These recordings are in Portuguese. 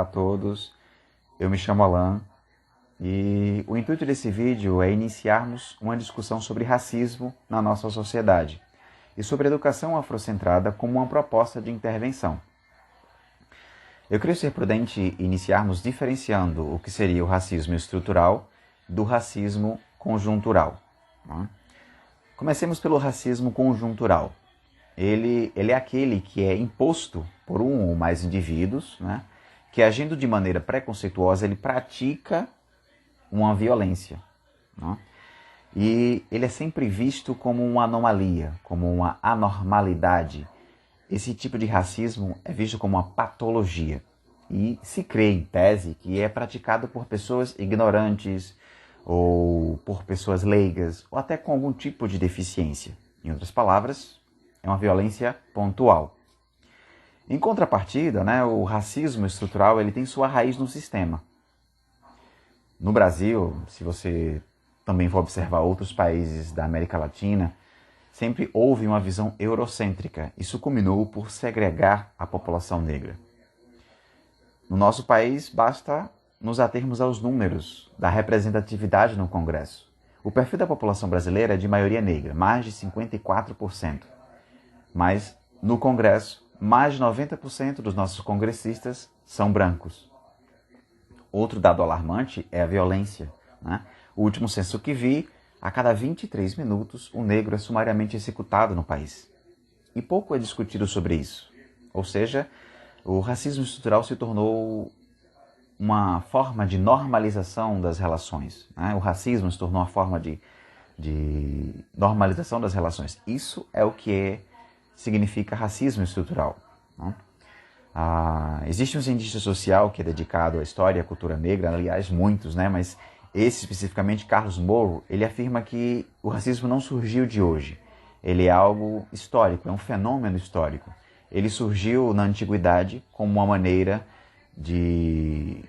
todos, eu me chamo Alan e o intuito desse vídeo é iniciarmos uma discussão sobre racismo na nossa sociedade e sobre educação afrocentrada como uma proposta de intervenção. Eu creio ser prudente iniciarmos diferenciando o que seria o racismo estrutural do racismo conjuntural. Comecemos pelo racismo conjuntural. Ele é aquele que é imposto por um ou mais indivíduos, que agindo de maneira preconceituosa, ele pratica uma violência. E ele é sempre visto como uma anomalia, como uma anormalidade. Esse tipo de racismo é visto como uma patologia. E se crê, em tese, que é praticado por pessoas ignorantes, ou por pessoas leigas, ou até com algum tipo de deficiência. Em outras palavras, é uma violência pontual. Em contrapartida, o racismo estrutural ele tem sua raiz no sistema. No Brasil, se você também for observar outros países da América Latina, sempre houve uma visão eurocêntrica. Isso culminou por segregar a população negra. No nosso país, basta nos atermos aos números da representatividade no Congresso. O perfil da população brasileira é de maioria negra, mais de 54%. Mas, no Congresso, mais de 90% dos nossos congressistas são brancos. Outro dado alarmante é a violência. O último censo que vi, a cada 23 minutos, um negro é sumariamente executado no país. E pouco é discutido sobre isso. Ou seja, o racismo estrutural se tornou uma forma de normalização das relações. O racismo se tornou uma forma de normalização das relações. Isso é o que significa racismo estrutural. Existe um cientista social que é dedicado à história e à cultura negra, aliás, muitos, mas esse especificamente, Carlos Moore, ele afirma que o racismo não surgiu de hoje. Ele é algo histórico, é um fenômeno histórico. Ele surgiu na antiguidade como uma maneira de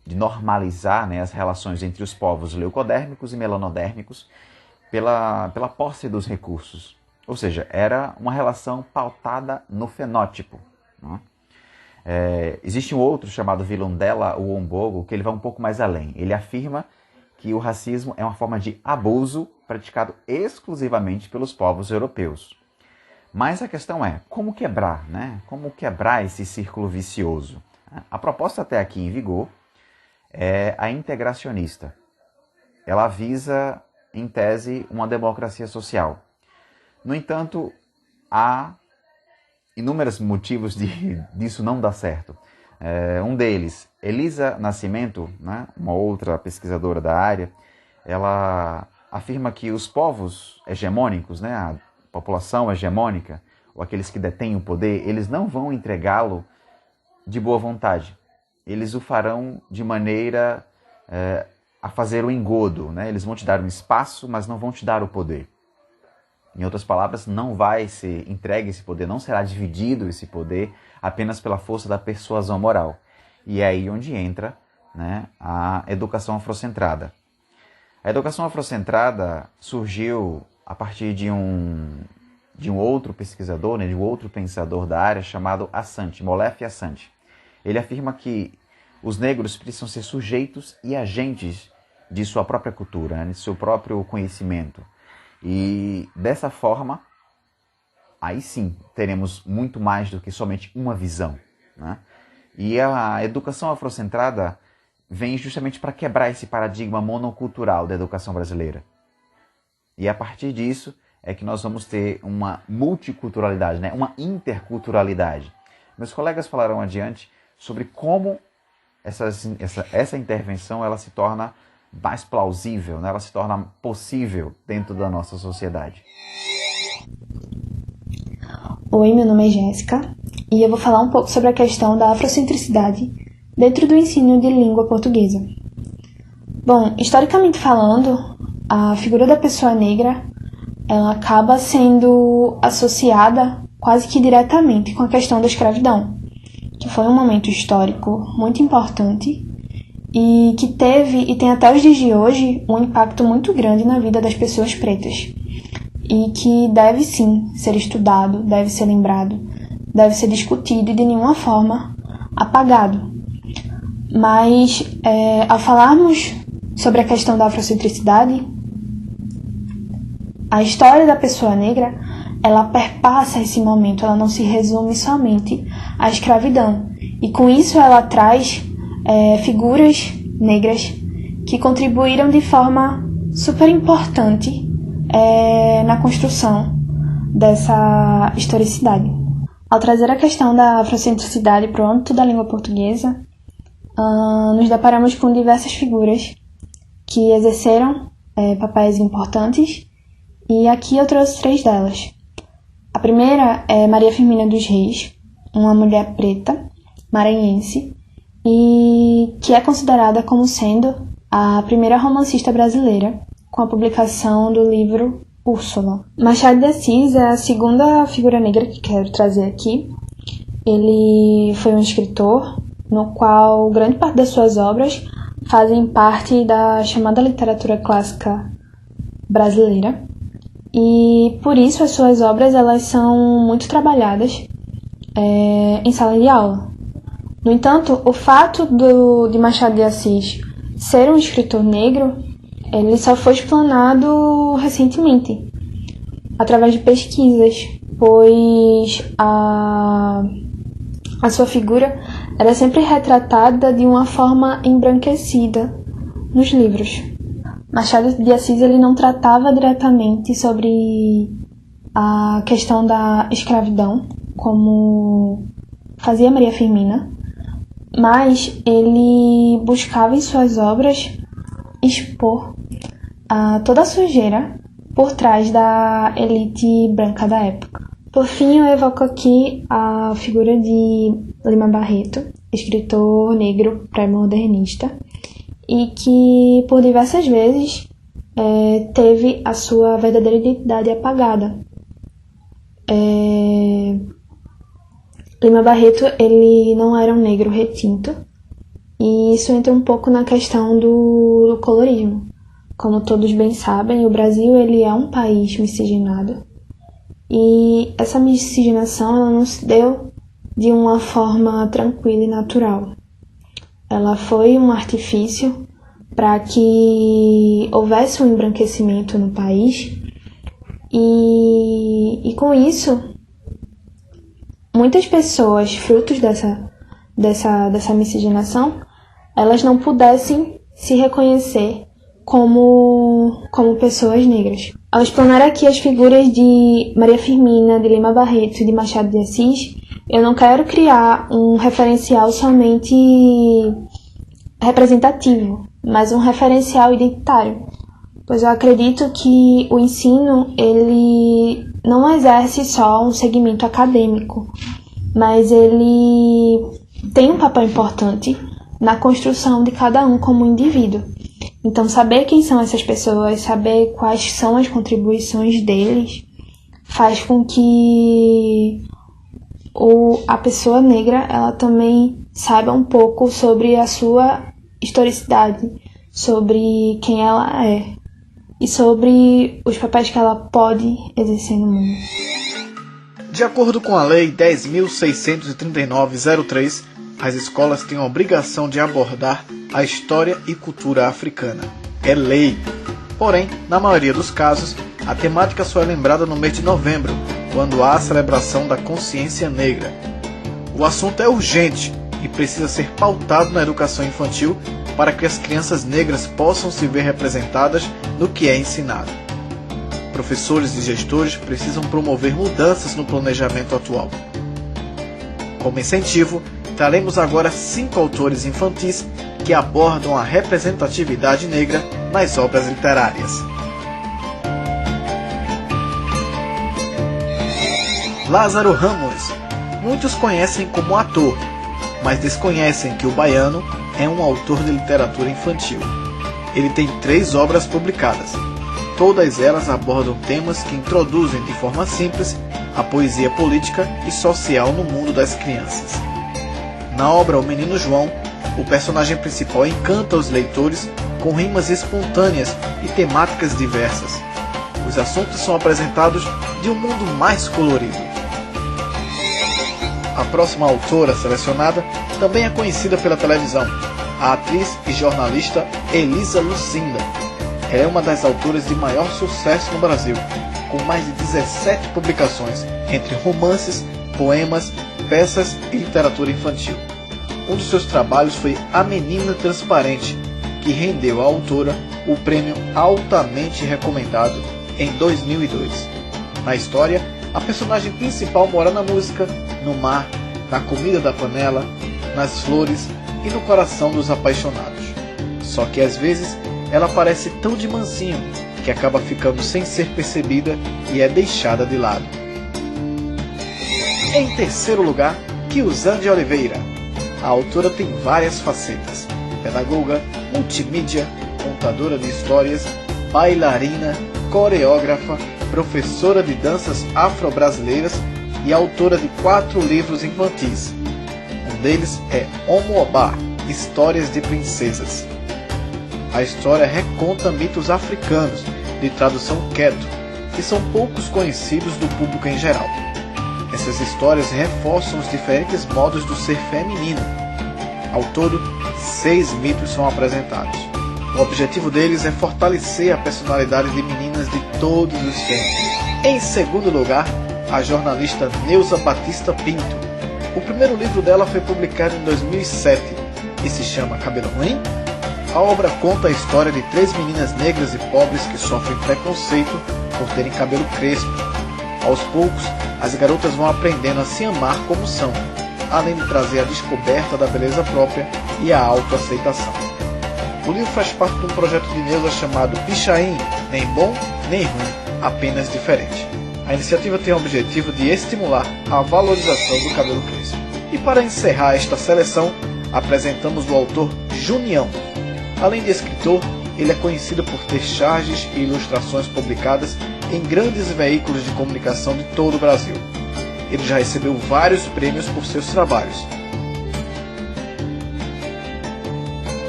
normalizar as relações entre os povos leucodérmicos e melanodérmicos pela posse dos recursos. Ou seja, era uma relação pautada no fenótipo. Existe um outro chamado Vilundela Uwombogo que ele vai um pouco mais além. Ele afirma que o racismo é uma forma de abuso praticado exclusivamente pelos povos europeus. Mas a questão é, como quebrar? Como quebrar esse círculo vicioso? A proposta até aqui em vigor é a integracionista. Ela visa, em tese, uma democracia social. No entanto, há inúmeros motivos disso não dar certo. Um deles, Elisa Nascimento, uma outra pesquisadora da área, ela afirma que os povos hegemônicos, a população hegemônica, ou aqueles que detêm o poder, eles não vão entregá-lo de boa vontade. Eles o farão de maneira a fazer o engodo. Eles vão te dar um espaço, mas não vão te dar o poder. Em outras palavras, não vai ser entregue esse poder, não será dividido esse poder apenas pela força da persuasão moral. E é aí onde entra a educação afrocentrada. A educação afrocentrada surgiu a partir de um outro pesquisador, de um outro pensador da área chamado Asante, Molefi Asante. Ele afirma que os negros precisam ser sujeitos e agentes de sua própria cultura, de seu próprio conhecimento. E dessa forma, aí sim, teremos muito mais do que somente uma visão. E a educação afrocentrada vem justamente para quebrar esse paradigma monocultural da educação brasileira. E a partir disso é que nós vamos ter uma multiculturalidade, uma interculturalidade. Meus colegas falarão adiante sobre como essa intervenção ela se torna mais plausível, ela se torna possível dentro da nossa sociedade. Oi, meu nome é Jéssica e eu vou falar um pouco sobre a questão da afrocentricidade dentro do ensino de língua portuguesa. Bom, historicamente falando, a figura da pessoa negra ela acaba sendo associada quase que diretamente com a questão da escravidão, que foi um momento histórico muito importante e que teve e tem até os dias de hoje um impacto muito grande na vida das pessoas pretas e que deve sim ser estudado, deve ser lembrado, deve ser discutido e de nenhuma forma apagado, Mas, ao falarmos sobre a questão da afrocentricidade, a história da pessoa negra, ela perpassa esse momento, ela não se resume somente à escravidão. E com isso ela traz figuras negras que contribuíram de forma super importante na construção dessa historicidade. Ao trazer a questão da afrocentricidade para o âmbito da língua portuguesa, nos deparamos com diversas figuras que exerceram papéis importantes, e aqui eu trouxe 3 delas. A primeira é Maria Firmina dos Reis, uma mulher preta, maranhense, e que é considerada como sendo a primeira romancista brasileira, com a publicação do livro Úrsula. Machado de Assis é a segunda figura negra que quero trazer aqui. Ele foi um escritor no qual grande parte das suas obras fazem parte da chamada literatura clássica brasileira, e por isso as suas obras elas são muito trabalhadas em sala de aula. No entanto, o fato de Machado de Assis ser um escritor negro, ele só foi explanado recentemente, através de pesquisas, pois a sua figura era sempre retratada de uma forma embranquecida nos livros. Machado de Assis ele não tratava diretamente sobre a questão da escravidão, como fazia Maria Firmina, mas ele buscava em suas obras expor toda a sujeira por trás da elite branca da época. Por fim, eu evoco aqui a figura de Lima Barreto, escritor negro pré-modernista, e que por diversas vezes teve a sua verdadeira identidade apagada. Lima Barreto ele não era um negro retinto, e isso entra um pouco na questão do colorismo. Como todos bem sabem, o Brasil ele é um país miscigenado, e essa miscigenação ela não se deu de uma forma tranquila e natural. Ela foi um artifício para que houvesse um embranquecimento no país, e com isso, muitas pessoas, frutos dessa miscigenação, elas não pudessem se reconhecer como pessoas negras. Ao explanar aqui as figuras de Maria Firmina, de Lima Barreto e de Machado de Assis, eu não quero criar um referencial somente representativo, mas um referencial identitário, pois eu acredito que o ensino ele não exerce só um segmento acadêmico, mas ele tem um papel importante na construção de cada um como indivíduo. Então, saber quem são essas pessoas, saber quais são as contribuições deles, faz com que a pessoa negra ela também saiba um pouco sobre a sua historicidade, sobre quem ela é e sobre os papéis que ela pode exercer no mundo. De acordo com a Lei 10.639/03, as escolas têm a obrigação de abordar a história e cultura africana. É lei. Porém, na maioria dos casos, a temática só é lembrada no mês de novembro, quando há a celebração da consciência negra. O assunto é urgente e precisa ser pautado na educação infantil para que as crianças negras possam se ver representadas no que é ensinado. Professores e gestores precisam promover mudanças no planejamento atual. Como incentivo, traremos agora 5 autores infantis que abordam a representatividade negra nas obras literárias. Lázaro Ramos. Muitos conhecem como ator, mas desconhecem que o baiano é um autor de literatura infantil. Ele tem 3 obras publicadas. Todas elas abordam temas que introduzem de forma simples a poesia política e social no mundo das crianças. Na obra O Menino João, o personagem principal encanta os leitores com rimas espontâneas e temáticas diversas. Os assuntos são apresentados de um mundo mais colorido. A próxima autora selecionada também é conhecida pela televisão. a atriz e jornalista Elisa Lucinda. Ela é uma das autoras de maior sucesso no Brasil, com mais de 17 publicações, entre romances, poemas, peças e literatura infantil. Um dos seus trabalhos foi A Menina Transparente, que rendeu à autora o prêmio altamente recomendado em 2002. Na história, a personagem principal mora na música, no mar, na comida da panela, nas flores e no coração dos apaixonados. Só que às vezes ela parece tão de mansinho que acaba ficando sem ser percebida e é deixada de lado. Em terceiro lugar, Kiusan de Oliveira. A autora tem várias facetas: pedagoga, multimídia, contadora de histórias, bailarina, coreógrafa, professora de danças afro-brasileiras e autora de 4 livros infantis. Um deles é Omo Oba, Histórias de Princesas. A história reconta mitos africanos, de tradução Queto, que são poucos conhecidos do público em geral. Essas histórias reforçam os diferentes modos do ser feminino. Ao todo, 6 mitos são apresentados. O objetivo deles é fortalecer a personalidade de meninas de todos os tempos. Em segundo lugar, a jornalista Neuza Batista Pinto. O primeiro livro dela foi publicado em 2007 e se chama Cabelo Ruim? A obra conta a história de 3 meninas negras e pobres que sofrem preconceito por terem cabelo crespo. Aos poucos, as garotas vão aprendendo a se amar como são, além de trazer a descoberta da beleza própria e a autoaceitação. O livro faz parte de um projeto de Neuza chamado Pichain, nem bom nem ruim, apenas diferente. A iniciativa tem o objetivo de estimular a valorização do cabelo crespo. E para encerrar esta seleção, apresentamos o autor Junião. Além de escritor, ele é conhecido por ter charges e ilustrações publicadas em grandes veículos de comunicação de todo o Brasil. Ele já recebeu vários prêmios por seus trabalhos.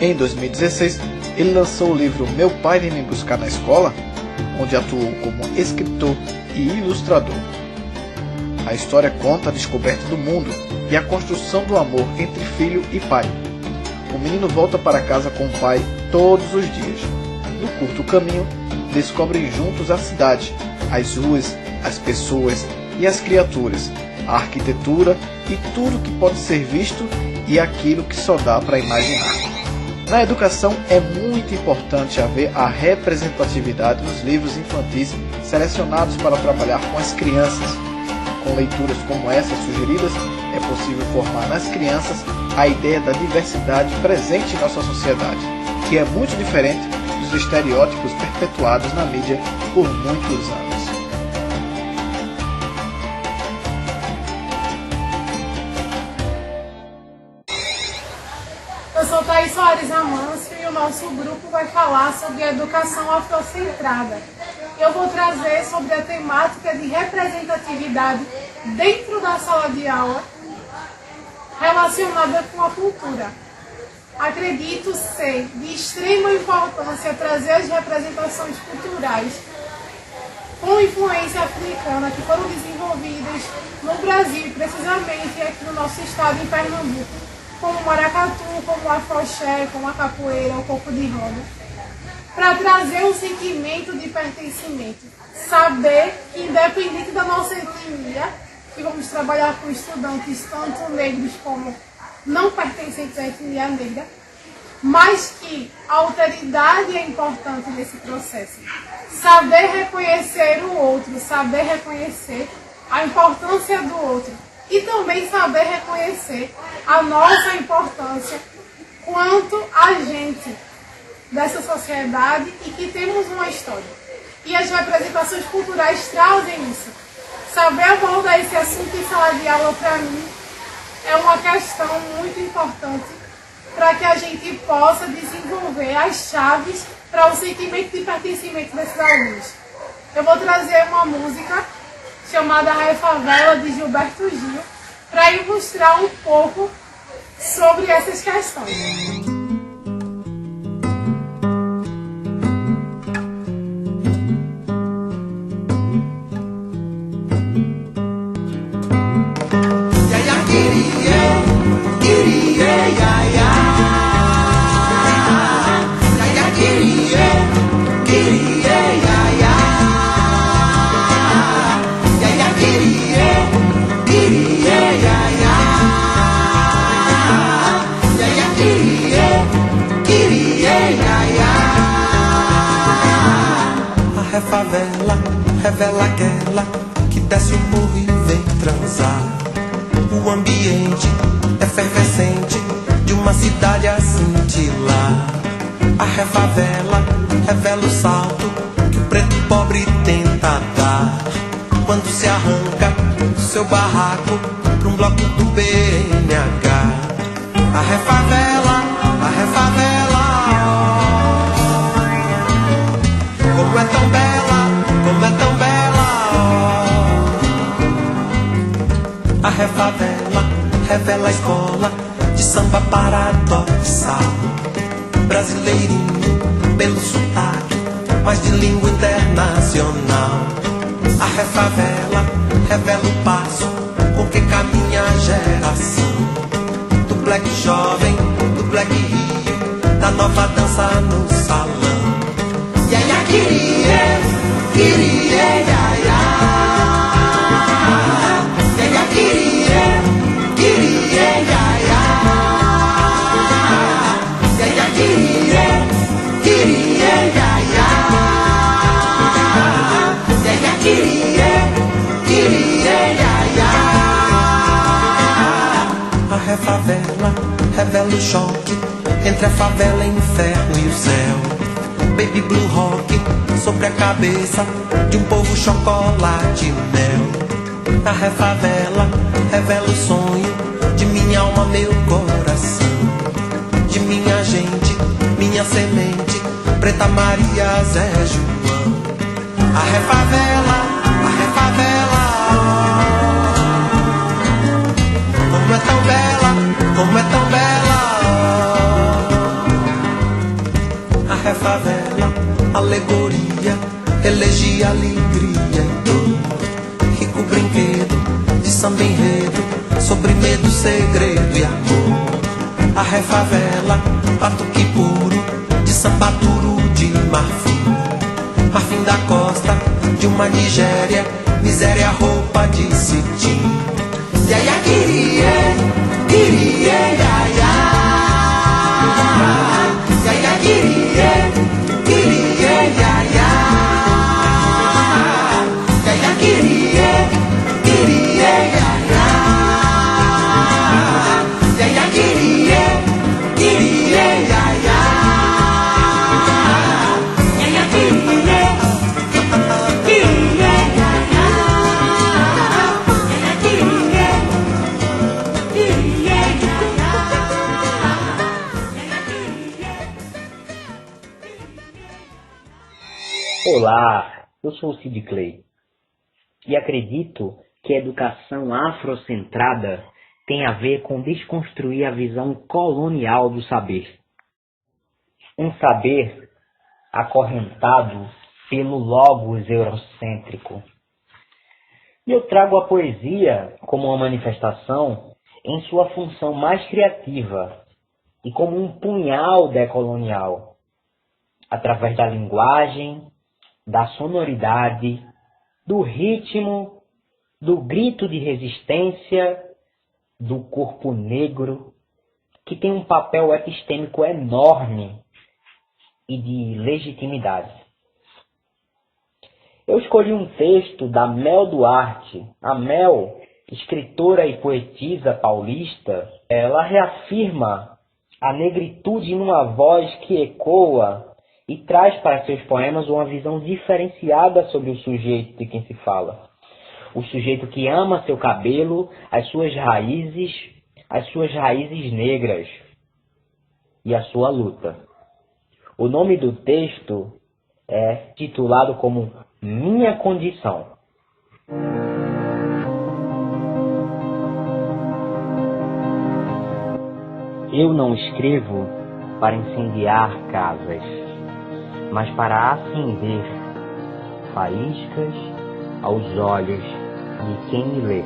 Em 2016, ele lançou o livro Meu Pai Vem Me Buscar na Escola, onde atuou como escritor e ilustrador. A história conta a descoberta do mundo e a construção do amor entre filho e pai. O menino volta para casa com o pai todos os dias. No curto caminho, descobrem juntos a cidade, as ruas, as pessoas e as criaturas, a arquitetura e tudo que pode ser visto e aquilo que só dá para imaginar. Na educação é muito importante haver a representatividade nos livros infantis selecionados para trabalhar com as crianças. Com leituras como essas sugeridas, é possível formar nas crianças a ideia da diversidade presente em nossa sociedade, que é muito diferente dos estereótipos perpetuados na mídia por muitos anos. Eu sou Thaís Soares Amâncio e o nosso grupo vai falar sobre a educação afrocentrada. Eu vou trazer sobre a temática de representatividade dentro da sala de aula relacionada com a cultura. Acredito ser de extrema importância trazer as representações culturais com influência africana que foram desenvolvidas no Brasil, precisamente aqui no nosso estado, em Pernambuco, como o maracatu, como o afoxé, como a capoeira, o coco de roda, para trazer um sentimento de pertencimento. Saber que, independente da nossa etnia, que vamos trabalhar com estudantes tanto negros como não pertencentes à etnia negra, mas que a alteridade é importante nesse processo. Saber reconhecer o outro, saber reconhecer a importância do outro e também saber reconhecer a nossa importância quanto agente dessa sociedade e que temos uma história. E as representações culturais trazem isso. Saber abordar esse assunto em sala de aula, para mim, é uma questão muito importante para que a gente possa desenvolver as chaves para o sentimento de pertencimento desses alunos. Eu vou trazer uma música chamada Raia Favela, de Gilberto Gil, para ilustrar um pouco sobre essas questões. A refavela revela aquela que desce o morro e vem transar. O ambiente efervescente de uma cidade a cintilar. A refavela revela o salto que o preto pobre tenta dar quando se arranca do seu barraco pra um bloco do BNH. A refavela, como é tão bela, como é tão bela. A refavela revela a escola de samba paradoxal. Brasileirinho, pelo sotaque, mas de língua internacional. A refavela revela o passo com que caminha a geração do black jovem, do black rio, da nova dança no salão. Ya ya kirie, kirie ya ya. Ya ya kirie, kirie ya ya. Ya ya kirie, kirie ya ya. Ya ya kirie, kirie ya ya. A refavela revela o choque entre a favela, inferno e o céu. Baby blue rock sobre a cabeça de um povo chocolate e mel. A refavela revela o sonho de minha alma, meu coração, de minha gente, minha semente, Preta Maria, Zé João. A refavela, como é tão bela, como é tão bela. A refavela, alegoria, elegia, alegria e dor. Rico brinquedo de samba enredo, sobre medo, segredo e amor. A refavela, batuque puro, de samba duro de marfim. Marfim da costa, de uma Nigéria, miséria, roupa de cetim. Ya ya kirie, kirie ya ya. Ya ya kirie, kirie ya ya. Ya ya kirie, kirie ya ya. Ya ya kirie, kirie ya ya. Ya ya kirie, kirie ya ya. Ya ya kirie, kirie ya ya. Olá, eu sou o Sid Clay e acredito que a educação afrocentrada tem a ver com desconstruir a visão colonial do saber. Um saber acorrentado pelo logos eurocêntrico. E eu trago a poesia como uma manifestação em sua função mais criativa e como um punhal decolonial, através da linguagem, da sonoridade, do ritmo, do grito de resistência, do corpo negro, que tem um papel epistêmico enorme e de legitimidade. Eu escolhi um texto da Mel Duarte. A Mel, escritora e poetisa paulista, ela reafirma a negritude numa voz que ecoa e traz para seus poemas uma visão diferenciada sobre o sujeito de quem se fala. O sujeito que ama seu cabelo, as suas raízes negras e a sua luta. O nome do texto é titulado como Minha Condição. Eu não escrevo para incendiar casas, mas para acender faíscas aos olhos de quem me lê.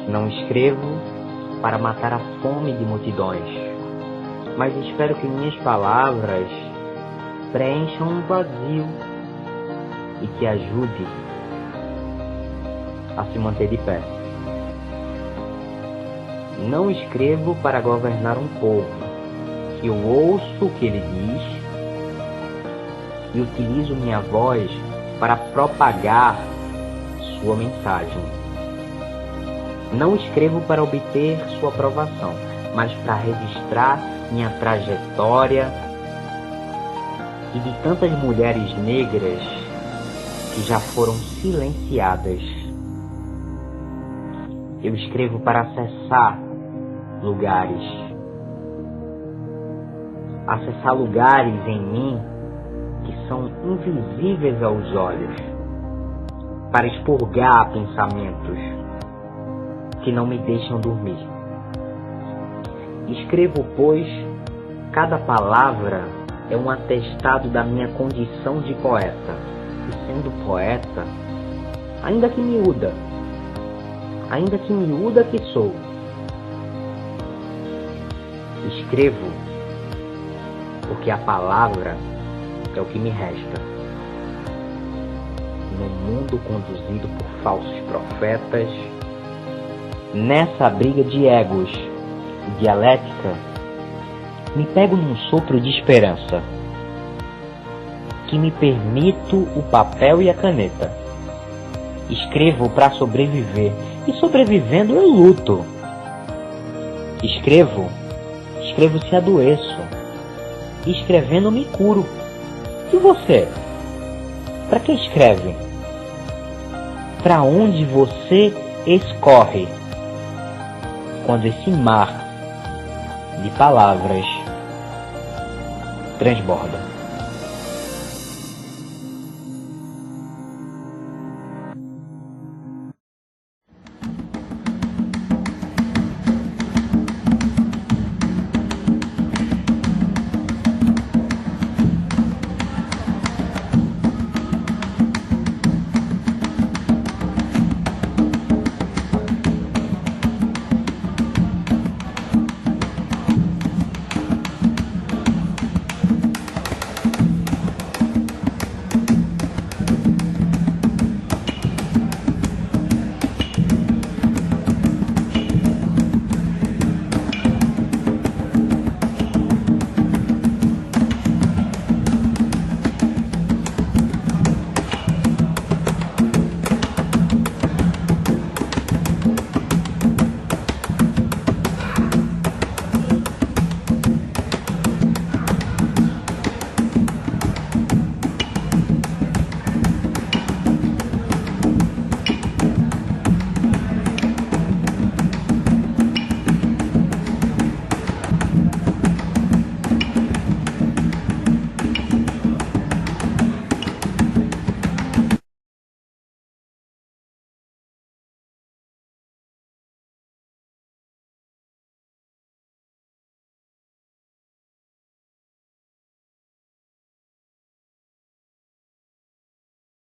Não escrevo para matar a fome de multidões, mas espero que minhas palavras preencham um vazio e que ajude a se manter de pé. Não escrevo para governar um povo, Eu ouço o que ele diz e utilizo minha voz para propagar sua mensagem. Não escrevo para obter sua aprovação, mas para registrar minha trajetória e de tantas mulheres negras que já foram silenciadas. Eu escrevo para acessar lugares em mim que são invisíveis aos olhos, para expurgar pensamentos que não me deixam dormir. Escrevo, pois, cada palavra é um atestado da minha condição de poeta, e sendo poeta, ainda que miúda que sou, escrevo porque a palavra é o que me resta. No mundo conduzido por falsos profetas, nessa briga de egos e dialética, me pego num sopro de esperança, que me permito o papel e a caneta. Escrevo para sobreviver, e sobrevivendo eu luto. Escrevo se adoeço, e escrevendo me curo. E você? Para que escreve? Para onde você escorre quando esse mar de palavras transborda?